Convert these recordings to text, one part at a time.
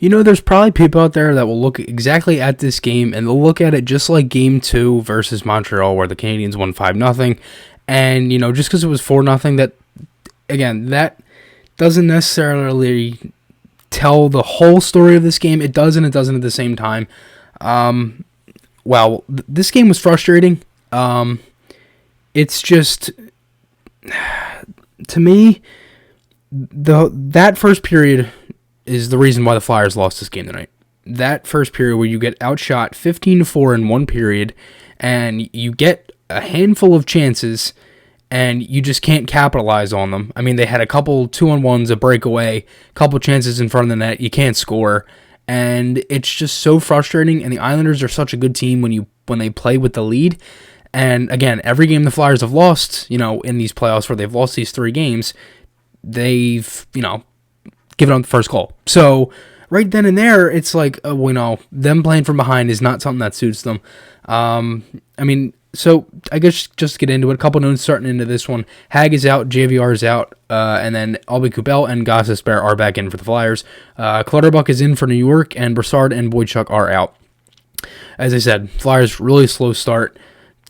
There's probably people out there that will look exactly at this game and they'll look at it just like Game 2 versus Montreal, where the Canadiens won 5-0. And, just because it was 4-0, that doesn't necessarily tell the whole story of this game. It does and it doesn't at the same time. This game was frustrating. It's just, to me, that first period is the reason why the Flyers lost this game tonight. That first period where you get outshot 15-4 in one period, and you get a handful of chances, and you just can't capitalize on them. I mean, they had a couple 2-on-1s, a breakaway, a couple chances in front of the net. You can't score, and it's just so frustrating. And the Islanders are such a good team when they play with the lead. And again, every game the Flyers have lost, in these playoffs where they've lost these 3 games, they've, given up the first goal. So right then and there, it's like, them playing from behind is not something that suits them. So I guess just to get into it, a couple notes starting into this one. Hag is out, JVR is out, and then Albie Kubel and Gostisbehere are back in for the Flyers. Clutterbuck is in for New York, and Brassard and Boychuk are out. As I said, Flyers really slow start.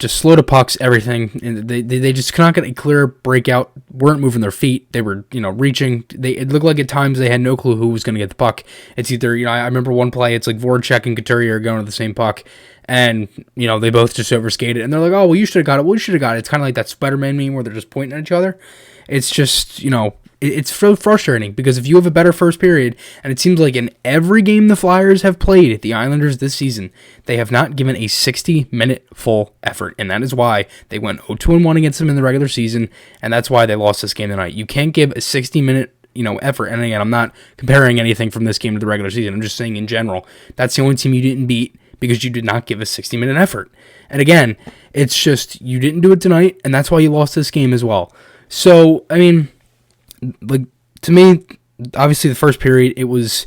Just slow to pucks, everything. And they just could not get a clear breakout, weren't moving their feet. They were, reaching. It looked like at times they had no clue who was going to get the puck. It's either, I remember one play, it's like Voracek and Couturier are going to the same puck. And, they both just overskated. And they're like, oh, well, you should have got it. Well, you should have got it. It's kind of like that Spider-Man meme where they're just pointing at each other. It's just, it's so frustrating because if you have a better first period, and it seems like in every game the Flyers have played, the Islanders this season, they have not given a 60-minute full effort, and that is why they went 0-2-1 against them in the regular season, and that's why they lost this game tonight. You can't give a 60-minute effort, and again, I'm not comparing anything from this game to the regular season. I'm just saying in general, that's the only team you didn't beat because you did not give a 60-minute effort. And again, it's just you didn't do it tonight, and that's why you lost this game as well. So, to me, obviously the first period, it was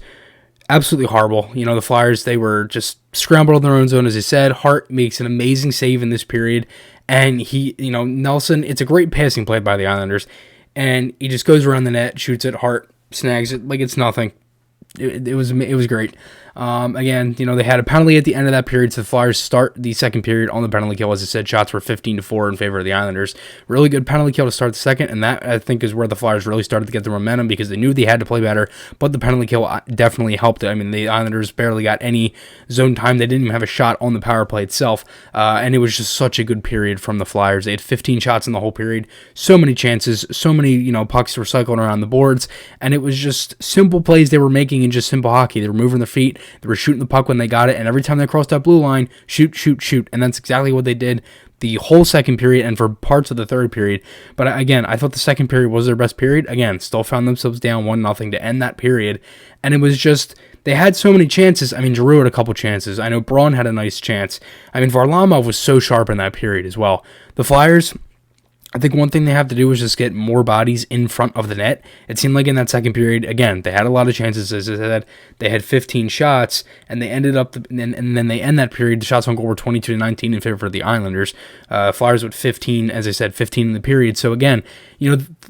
absolutely horrible. The Flyers, they were just scrambled on their own zone, as I said. Hart makes an amazing save in this period, and Nelson, it's a great passing play by the Islanders, and he just goes around the net, shoots it, Hart snags it like it's nothing. It was great. Again, they had a penalty at the end of that period, so the Flyers start the second period on the penalty kill. As I said, shots were 15-4 in favor of the Islanders. Really good penalty kill to start the second, and that, I think, is where the Flyers really started to get their momentum because they knew they had to play better, but the penalty kill definitely helped it. I mean, the Islanders barely got any zone time. They didn't even have a shot on the power play itself, and it was just such a good period from the Flyers. They had 15 shots in the whole period, so many chances, so many, pucks were cycling around the boards, and it was just simple plays they were making in just simple hockey. They were moving their feet, they were shooting the puck when they got it, and every time they crossed that blue line, shoot, and that's exactly what they did the whole second period and for parts of the third period. But again, I thought the second period was their best period. Again, still found themselves down 1-0 to end that period, and it was just, they had so many chances. I mean, Giroux had a couple chances. I know Braun had a nice chance. I mean, Varlamov was so sharp in that period as well. The Flyers, I think one thing they have to do is just get more bodies in front of the net. It seemed like in that second period, again, they had a lot of chances. As I said, they had 15 shots, and they ended up, and then they end that period. The shots on goal were 22-19 in favor of the Islanders. Flyers with 15, as I said, 15 in the period. So again,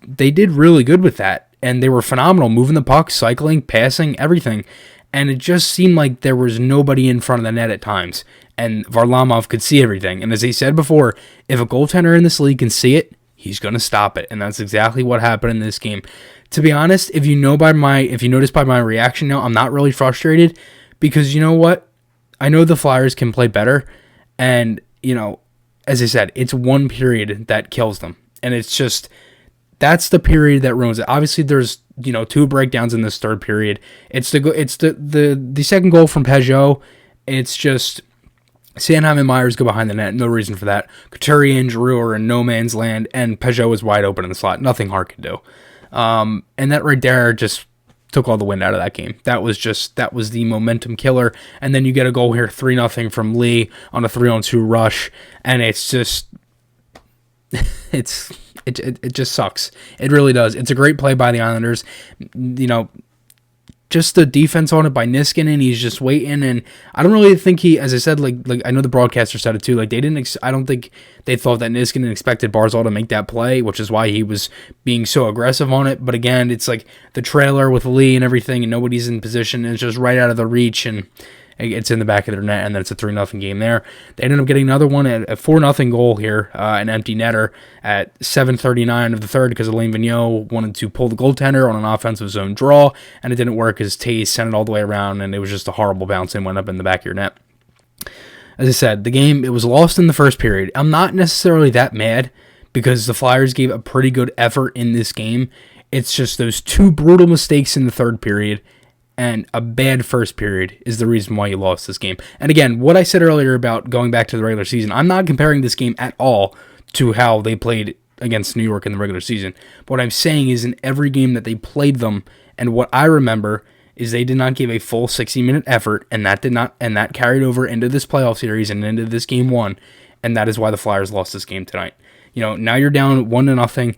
they did really good with that, and they were phenomenal, moving the puck, cycling, passing, everything. And it just seemed like there was nobody in front of the net at times. And Varlamov could see everything. And as he said before, if a goaltender in this league can see it, he's going to stop it. And that's exactly what happened in this game. To be honest, if you notice by my reaction now, I'm not really frustrated because you know what? I know the Flyers can play better. And, as I said, it's one period that kills them. And it's just, that's the period that ruins it. Obviously, there's, two breakdowns in this third period. It's the second goal from Peugeot. It's just, Sanheim and Myers go behind the net. No reason for that. Couturier and Giroux are in no man's land, and Peugeot was wide open in the slot. Nothing Hart could do. And that right there just took all the wind out of that game. That was the momentum killer. And then you get a goal here, 3-0 from Lee on a 3-on-2 rush, and it's just, it just sucks. It really does. It's a great play by the Islanders. just the defense on it by Niskanen. He's just waiting, and I don't really think he, as I said, like I know the broadcaster said it too. Like they didn't, I don't think they thought that Niskanen expected Barzal to make that play, which is why he was being so aggressive on it. But again, it's like the trailer with Lee and everything, and nobody's in position, and it's just right out of the reach, and it's in the back of their net, and then it's a 3-0 game there. They ended up getting another one at a 4-0 goal here, an empty netter at 7:39 of the third because Alain Vigneault wanted to pull the goaltender on an offensive zone draw, and it didn't work as Taze sent it all the way around, and it was just a horrible bounce and went up in the back of your net. As I said, the game, it was lost in the first period. I'm not necessarily that mad because the Flyers gave a pretty good effort in this game. It's just those two brutal mistakes in the third period and a bad first period is the reason why you lost this game. And again, what I said earlier about going back to the regular season, I'm not comparing this game at all to how they played against New York in the regular season. But what I'm saying is in every game that they played them, and what I remember is they did not give a full 60-minute effort, and that carried over into this playoff series and into this game one, and that is why the Flyers lost this game tonight. Now you're down 1-0.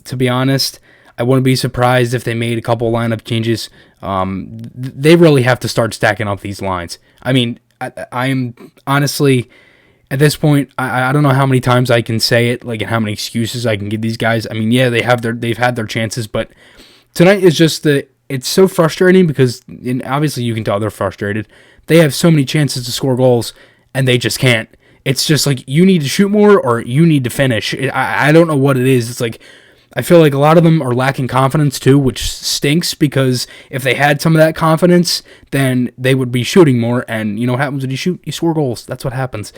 To be honest, I wouldn't be surprised if they made a couple lineup changes. They really have to start stacking up these lines. I mean, I am honestly, at this point, I don't know how many times I can say it, like, and how many excuses I can give these guys. I mean, yeah, they've had their chances, but tonight is just it's so frustrating because, and obviously you can tell they're frustrated. They have so many chances to score goals, and they just can't. It's just like, you need to shoot more or you need to finish. I don't know what it is. It's like, I feel like a lot of them are lacking confidence too, which stinks because if they had some of that confidence, then they would be shooting more. And you know what happens when you shoot? You score goals. That's what happens.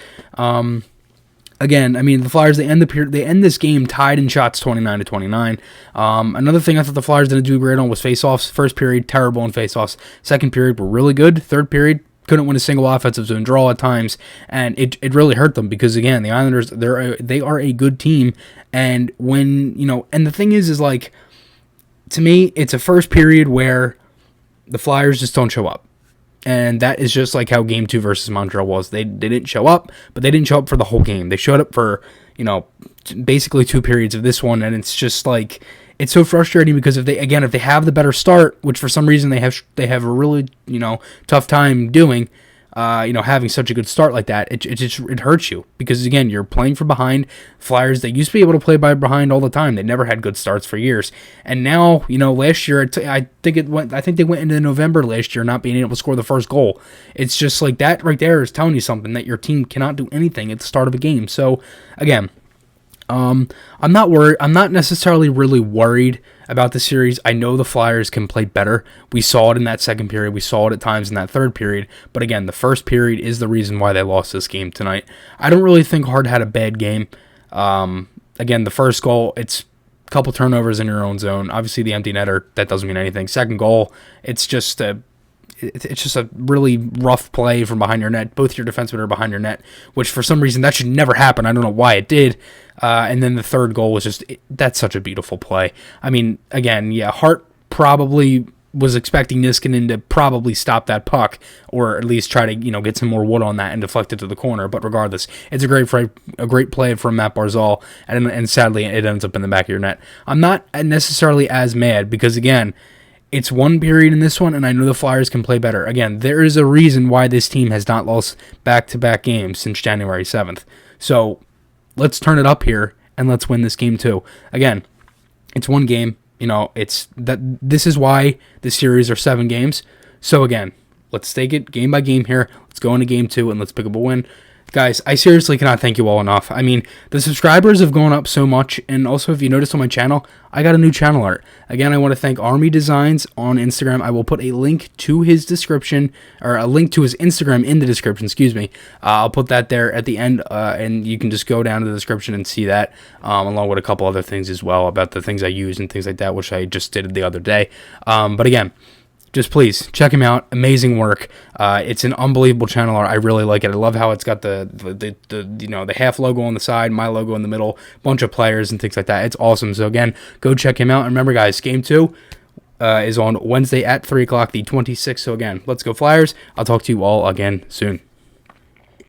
Again, I mean, the Flyers, they end this game tied in shots 29-29. Another thing I thought the Flyers didn't do great on was faceoffs. First period, terrible on faceoffs. Second period were really good. Third period, couldn't win a single offensive zone draw at times, and it really hurt them because, again, the Islanders, they are a good team, and when, and the thing is like, to me, it's a first period where the Flyers just don't show up, and that is just like how Game 2 versus Montreal was. They didn't show up, but they didn't show up for the whole game. They showed up for, basically 2 periods of this one, and it's just like, it's so frustrating because if they have the better start, which for some reason they have a really, tough time doing, having such a good start like that, it hurts you because, again, you're playing from behind. Flyers, they used to be able to play by behind all the time. They never had good starts for years, and now, last year I think they went into November last year not being able to score the first goal. It's just like that right there is telling you something, that your team cannot do anything at the start of a game. So again, I'm not worried. I'm not necessarily really worried about the series. I know the Flyers can play better. We saw it in that second period. We saw it at times in that third period. But again, the first period is the reason why they lost this game tonight. I don't really think Hart had a bad game. Again, the first goal, it's a couple turnovers in your own zone. Obviously, the empty netter, that doesn't mean anything. Second goal, it's just a really rough play from behind your net. Both your defensemen are behind your net, which for some reason that should never happen. I don't know why it did. And then the third goal was that's such a beautiful play. I mean, again, yeah, Hart probably was expecting Niskanen to probably stop that puck, or at least try to get some more wood on that and deflect it to the corner. But regardless, it's a great play from Matt Barzal, and sadly it ends up in the back of your net. I'm not necessarily as mad because, again, it's one period in this one, and I know the Flyers can play better. Again, there is a reason why this team has not lost back-to-back games since January 7th. So let's turn it up here, and let's win this game too. Again, it's one game. This is why the series are 7 games. So again, let's take it game by game here. Let's go into game 2, and let's pick up a win. Guys, I seriously cannot thank you all enough. I mean, the subscribers have gone up so much, and also, if you noticed on my channel, I got a new channel art. Again, I want to thank Army Designs on Instagram. I will put a link to his description, or a link to his Instagram in the description, excuse me. I'll put that there at the end, and you can just go down to the description and see that, along with a couple other things as well about the things I use and things like that, which I just did the other day. But again, just please check him out. Amazing work. It's an unbelievable channel art. I really like it. I love how it's got the half logo on the side, my logo in the middle, bunch of players and things like that. It's awesome. So again, go check him out. And remember, guys, game 2 is on Wednesday at 3 o'clock, the 26th. So again, let's go Flyers. I'll talk to you all again soon.